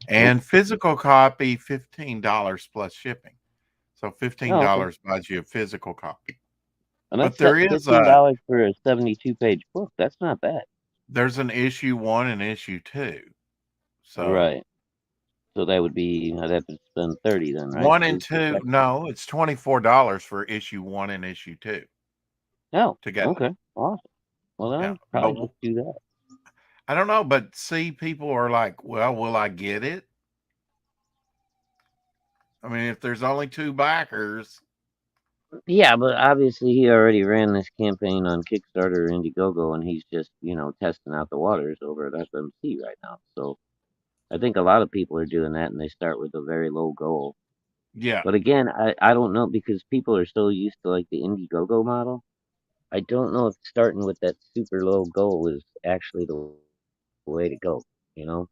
and physical copy $15 plus shipping. So $15 buys you a physical copy. And that's $15 for a 72-page book. That's not bad. There's an issue 1 and issue 2. So right. So that would be, I'd have to spend $30 then, right? 1 and 2, no, it's $24 for issue 1 and issue 2. Oh, together. Okay, awesome. Well, then I'll probably just do that. I don't know, but see, people are like, well, will I get it? I mean, if there's only 2 backers. Yeah, but obviously he already ran this campaign on Kickstarter or Indiegogo, and he's just, testing out the waters over at FMC right now. So I think a lot of people are doing that, and they start with a very low goal. Yeah. But again, I don't know, because people are so used to like the Indiegogo model. I don't know if starting with that super low goal is actually the way to go, Because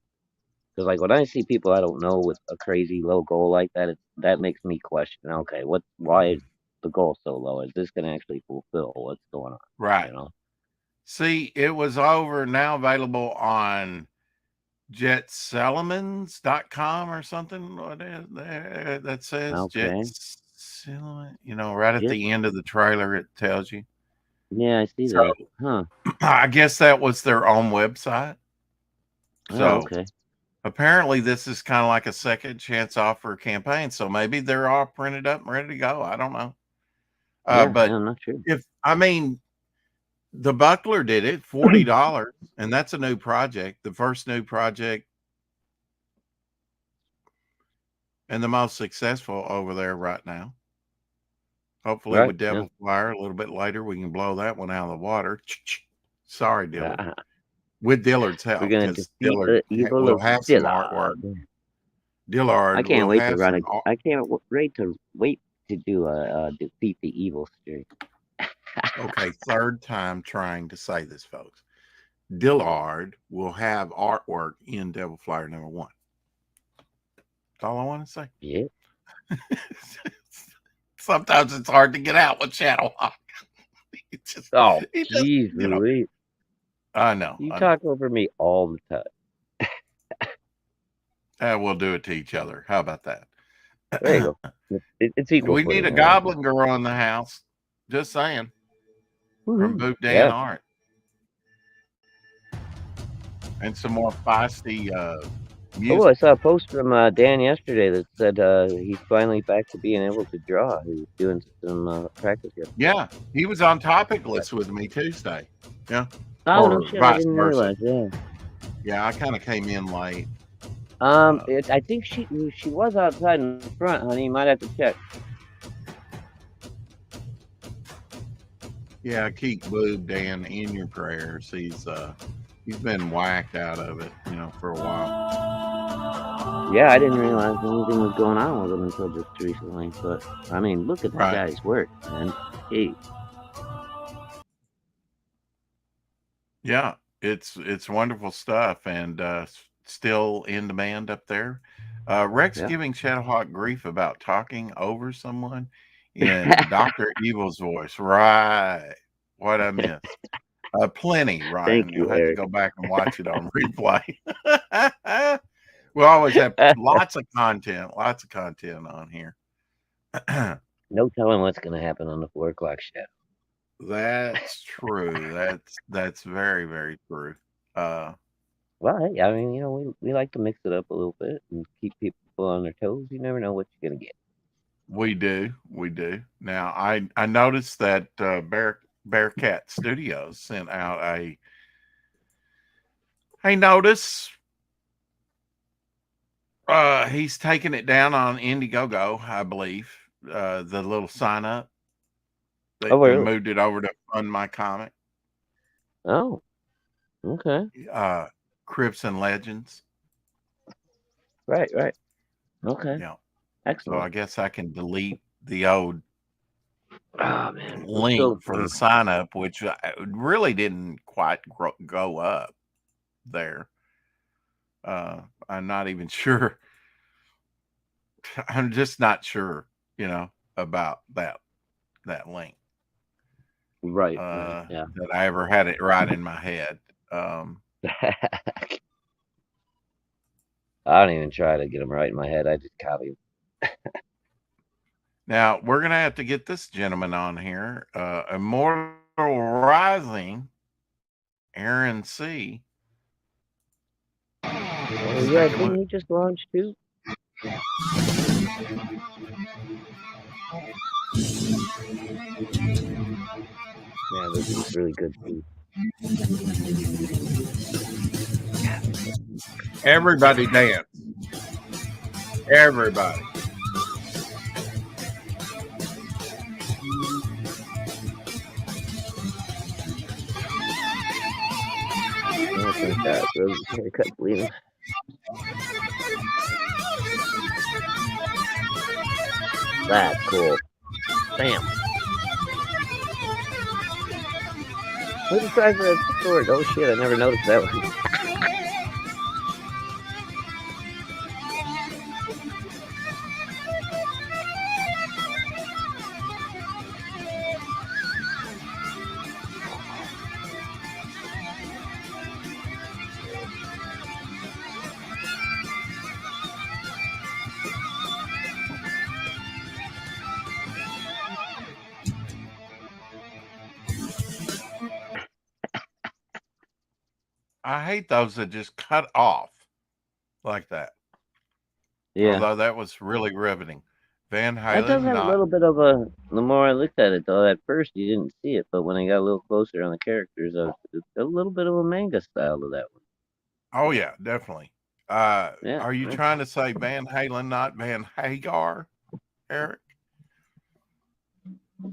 like when I see people I don't know with a crazy low goal like that, that makes me question, okay, why is the goal so low? Is this going to actually fulfill what's going on? Right. See, it was now available on jetselemans.com or something. What is that says Jet, right at the end of the trailer, it tells you. Yeah, I see that. Huh. I guess that was their own website. So apparently this is kind of like a second chance offer campaign. So maybe they're all printed up and ready to go. I don't know. But I'm not sure. The Buckler did it, $40, and that's a new project, the first new project and the most successful over there right now. Hopefully with Devil Flyer a little bit later, we can blow that one out of the water. Sorry, Dillard. With Dillard's help, We're gonna because defeat Dillard the evil will of have some Dillard. artwork. Dillard I can't will wait to have run some. I can't wait to do a defeat the evil streak. Okay, third time trying to say this, folks. Dillard will have artwork in Devil Flyer #1. That's all I want to say. Yeah. Sometimes it's hard to get out with Shadowhawk. Oh, jeez, Louise. I know. You talk over me all the time. We'll do it to each other. How about that? There you go. It's equal. We need a Goblin Girl in the house. Just saying. From Boot Dan Art. And some more feisty music. Oh, I saw a post from Dan yesterday that said he's finally back to being able to draw. He was doing some practice yesterday. Yeah, he was on Topic List with me Tuesday. Yeah. Oh, no shit, I didn't realize. Yeah. Yeah, I kind of came in late. I think she was outside in the front, honey. You might have to check. Yeah, keep Boob Dan in your prayers. He's been whacked out of it, for a while. Yeah, I didn't realize anything was going on with him until just recently. But I mean, look at that guy's work, man. Hey. Yeah, it's wonderful stuff, and still in demand up there. Rex giving Shadowhawk grief about talking over someone in Dr. Evil's voice. Right. What I missed. Plenty, Ryan. Thank you, You'll have Eric. to go back and watch it on replay. We always have lots of content on here. No telling what's going to happen on the 4 o'clock show. That's true. That's very, very true. Well, hey, I mean, we like to mix it up a little bit and keep people on their toes. You never know what you're going to get. We do. Now, I noticed that Bearcat Studios sent out a notice. He's taking it down on Indiegogo, I believe. The little sign up. They moved it over to Fund My Comic. Oh, okay. Crips and Legends. Right. Okay. Yeah. Excellent. So I guess I can delete the old link for the sign up, which really didn't quite go up there. I'm not even sure. I'm just not sure, about that link. Right. That I ever had it right in my head. I don't even try to get them right in my head. I just copy them. Now we're gonna have to get this gentleman on here. Immortal Rising, Aaron C. Yeah, didn't he just launch too? Yeah, this is really good too. Everybody dance. Everybody. Oh, thank God. Rose haircut, Lena. That's cool. Bam. Who's the size of that sword? Oh shit, I never noticed that one. I hate those that just cut off like that. Yeah. Although that was really riveting. Van Halen. That does have a little bit of a. The more I looked at it, though, at first you didn't see it, but when I got a little closer on the characters, it's a little bit of a manga style to that one. Oh yeah, definitely. Are you trying to say Van Halen, not Van Hagar, Eric?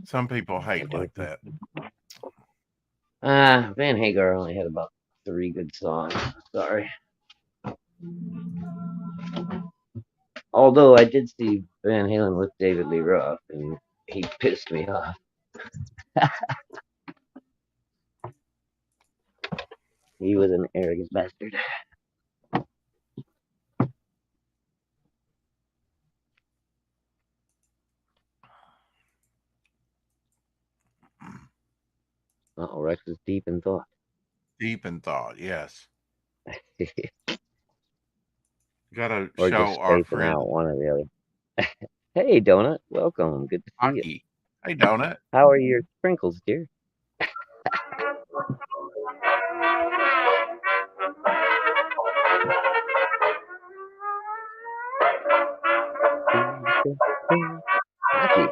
Some people hate like that. Van Hagar only had about 3 good songs. Sorry. Although I did see Van Halen with David Lee Roth, and he pissed me off. He was an arrogant bastard. Oh, Rex is deep in thought. Deep in thought, yes. Gotta Or show just our spacing friend out, one or the other. Hey, Donut. Welcome. Good to see you. Hockey. Hey, Donut. How are your sprinkles, dear? Hockey.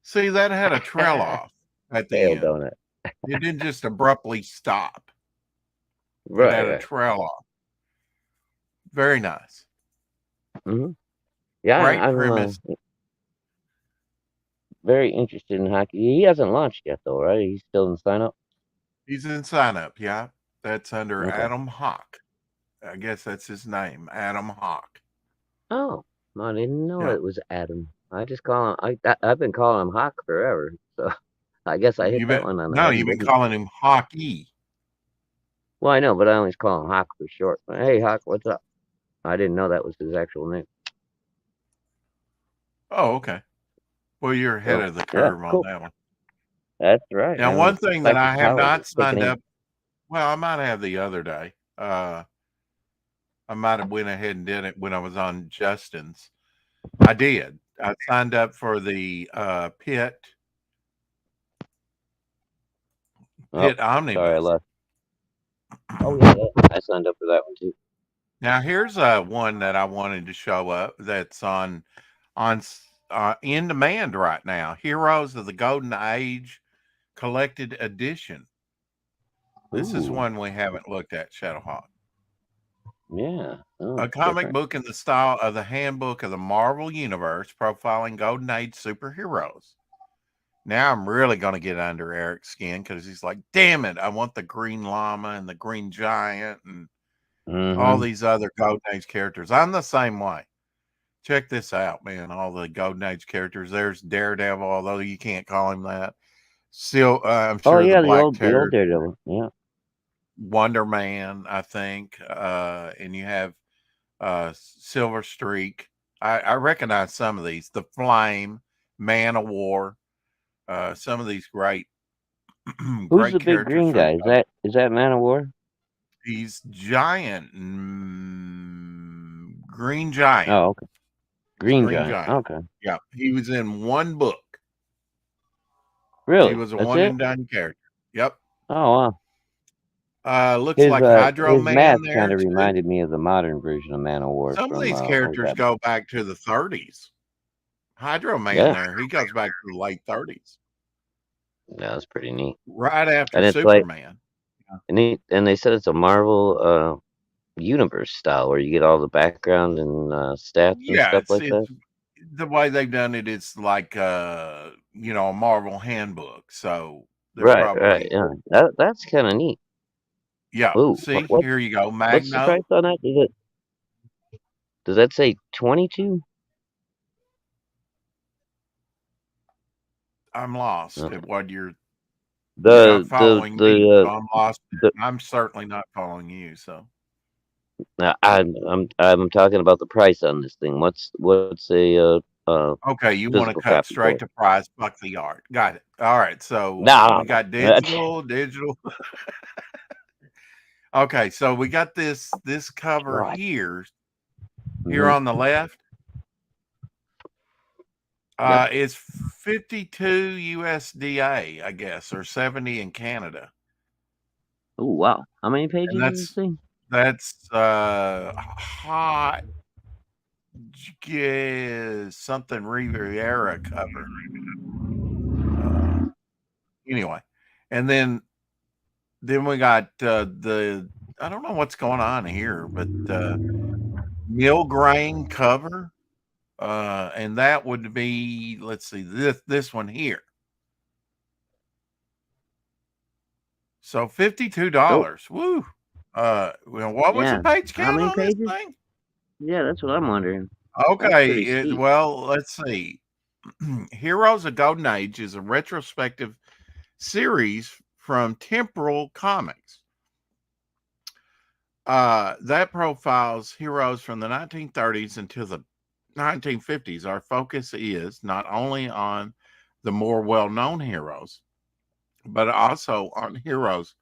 See, that had a trail off at the Fail, end. Donut. It didn't just abruptly stop. Right, It had a right. trail off. Very nice. Mm-hmm. Yeah, Great I'm premise. very interested in hockey. He hasn't launched yet, though, right? He's still in sign up. He's in sign up, yeah. That's under Okay. Adam Hawk. I guess that's his name, Adam Hawk. Oh, I didn't know Yeah. it was Adam. I just call him. I've been calling him Hawk forever, so I guess I hit that one on the head. No, you've been calling him Hawky. Well, I know, but I always call him Hawk for short. Hey, Hawk, what's up? I didn't know that was his actual name. Oh, okay. Well, you're ahead of the curve on that one. That's right. Now, one thing that I have not signed up. Well, I might have the other day. I might have went ahead and did it when I was on Justin's. I did. I signed up for the Pit Omnibus. Sorry, I left. Oh yeah, I signed up for that one too. Now here's one that I wanted to show up that's on in demand right now. Heroes of the Golden Age Collected Edition. This is one we haven't looked at, Shadowhawk. Yeah. A comic book in the style of the Handbook of the Marvel Universe, profiling Golden Age superheroes. Now I'm really going to get under Eric's skin because he's like, damn it, I want the Green Llama and the Green Giant and all these other Golden Age characters. I'm the same way. Check this out, man. All the Golden Age characters. There's Daredevil, although you can't call him that. Still, I'm sure the Black old Daredevil. Yeah. Wonder Man, I think. And you have Silver Streak. I recognize some of these. The Flame, Man of War. Some of these great Who's the big green guy? Is that Man of War? He's Giant. Green Giant. Oh, okay. Green Giant. Okay. Yeah. He was in one book. Really? He was a one and done character. Yep. Oh wow. Looks like Hydro his Man mask there kind of too. reminded me of the modern version of Man of War. Some of these characters go back to the 30s. Hydro Man there, he goes back to the late 30s. Yeah, that's pretty neat. Right after Superman. And they said it's a Marvel universe style where you get all the background and stats and stuff like that. The way they've done it is like a Marvel handbook. So right, yeah, that's kind of neat. Yeah. Ooh, see, here you go. Magno. What's the price on that? Does that say 22? I'm lost at what you're not following me. I'm lost. I'm certainly not following you. So I'm talking about the price on this thing. What's a okay, you want to cut straight to price, fuck the art. Got it. All right, so we got digital. Okay, so we got this cover here on the left. It's 52 USDA, I guess, or 70 in Canada. Oh wow! How many pages is this thing? That's hot. Something Riviera cover. Anyway, and then Then we got the, I don't know what's going on here, but mill grain cover. And that would be, let's see, this one here. So $52. Woo. Well, what was the page How count many on pages? this thing? Yeah, that's what I'm wondering. Okay. Well, let's see. Heroes of Golden Age is a retrospective series from Temporal Comics. That profiles heroes from the 1930s until the 1950s. Our focus is not only on the more well-known heroes, but also on heroes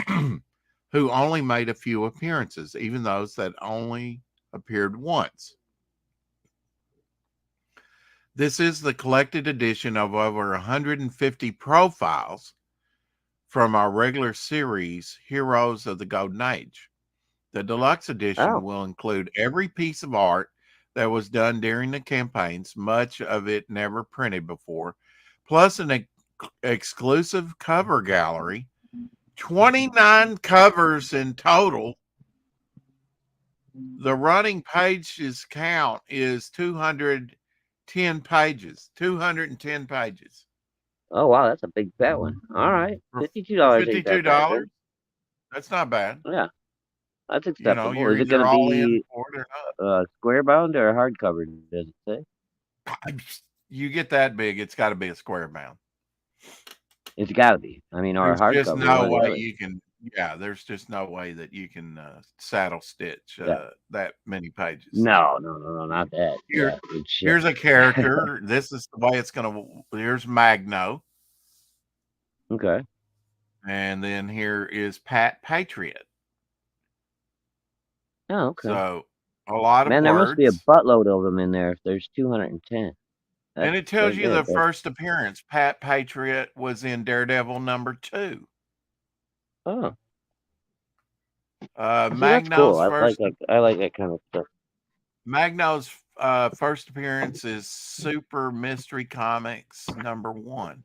who only made a few appearances, even those that only appeared once. This is the collected edition of over 150 profiles from our regular series, Heroes of the Golden Age. The deluxe edition will include every piece of art that was done during the campaigns, much of it never printed before, plus an exclusive cover gallery, 29 covers in total. The running pages count is 210 pages. 210 pages. Oh wow, that's a big fat one. All right, $52. $52. That's not bad. Yeah, that's acceptable. You know, you're is it going to all in be for it or not. square bound or hardcover? Does it say? You get that big, it's got to be a square bound. It's got to be. I mean, or there's hardcover. just no way you can. Yeah, there's just no way that you can saddle stitch that many pages. No, not that. Here's a character. This is the way it's gonna. Here's Magno. Okay. And then here is Pat Patriot. Oh, okay. So a lot of there words. must be a buttload of them in there if there's 210. And it tells you the first appearance. Pat Patriot was in Daredevil #2. Oh. Magno's cool. first. I like that kind of stuff. Magno's first appearance is Super Mystery Comics #1.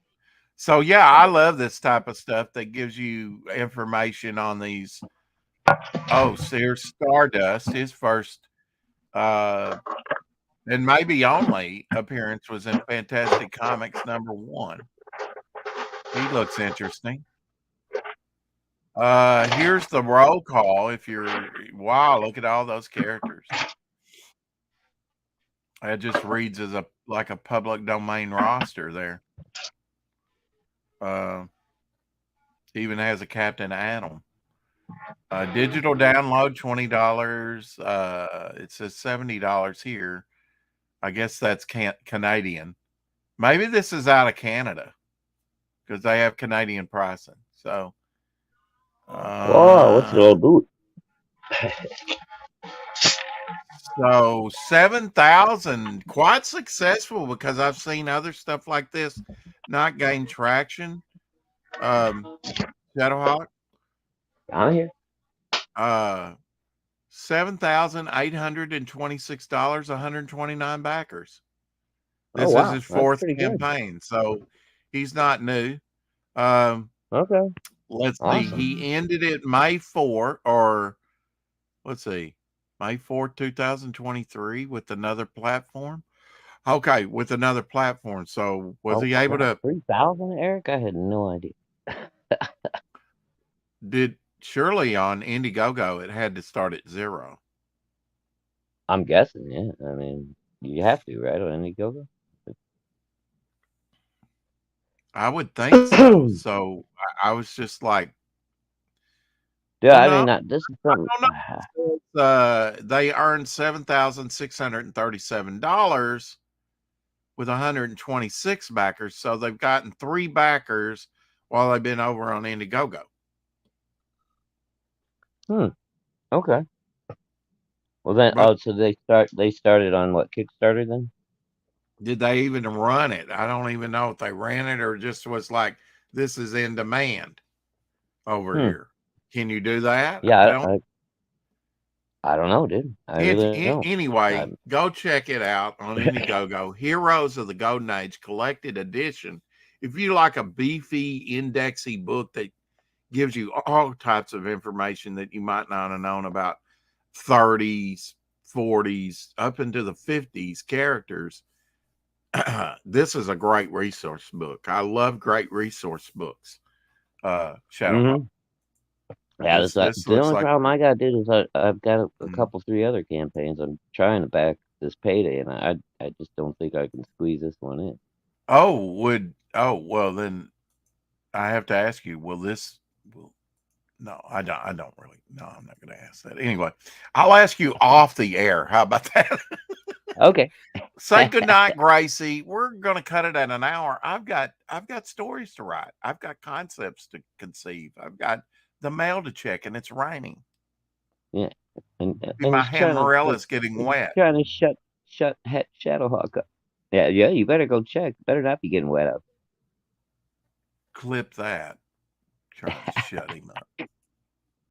So yeah, I love this type of stuff that gives you information on these. Oh, here's Stardust. His first and maybe only appearance was in Fantastic Comics #1. He looks interesting. Here's the roll call. If you're look at all those characters. It just reads as like a public domain roster there. Even has a Captain Atom. Digital download $20. It says $70 here. I guess that's Canadian. Maybe this is out of Canada because they have Canadian pricing. So, whoa, what's the old boot? So 7,000, quite successful because I've seen other stuff like this not gain traction. Shadowhawk. I'm here. $7,826, 129 backers. This is his fourth campaign, so he's not new. Okay. Let's see. He ended it May 4, or let's see, May 4, 2023 with another platform. Okay, with another platform. So was he able to 3,000, Eric? I had no idea. Surely on Indiegogo it had to start at 0. I'm guessing, yeah. I mean, you have to, right, on Indiegogo? I would think so. So I was just like, yeah, I mean, this is something. They earned $7,637 with 126 backers. So they've gotten 3 backers while they've been over on Indiegogo. Okay. Well then, so they started on what, Kickstarter then? Did they even run it? I don't even know if they ran it or just was like, this is in demand over here. Can you do that? Yeah, I don't know, dude. I really don't. Anyway, go check it out on Indiegogo. Heroes of the Golden Age collected edition. If you like a beefy, indexy book that gives you all types of information that you might not have known about 30s, 40s, up into the 50s characters. This is a great resource book. I love great resource books. Shadowhawk. Yeah, This the looks only like problem I got, dude, is I've got a couple, 3 other campaigns I'm trying to back this payday, and I just don't think I can squeeze this one in. well, then I have to ask you, no, I don't really. No, I'm not going to ask that. Anyway, I'll ask you off the air. How about that? Okay. Say goodnight, Gracie. We're going to cut it at an hour. I've got stories to write. I've got concepts to conceive. I've got the mail to check, and it's raining. Yeah, and my hand Morella's getting wet. Trying to shut Shadowhawk up. Yeah, you better go check. Better not be getting wet up. Clip that. Trying to shut him up.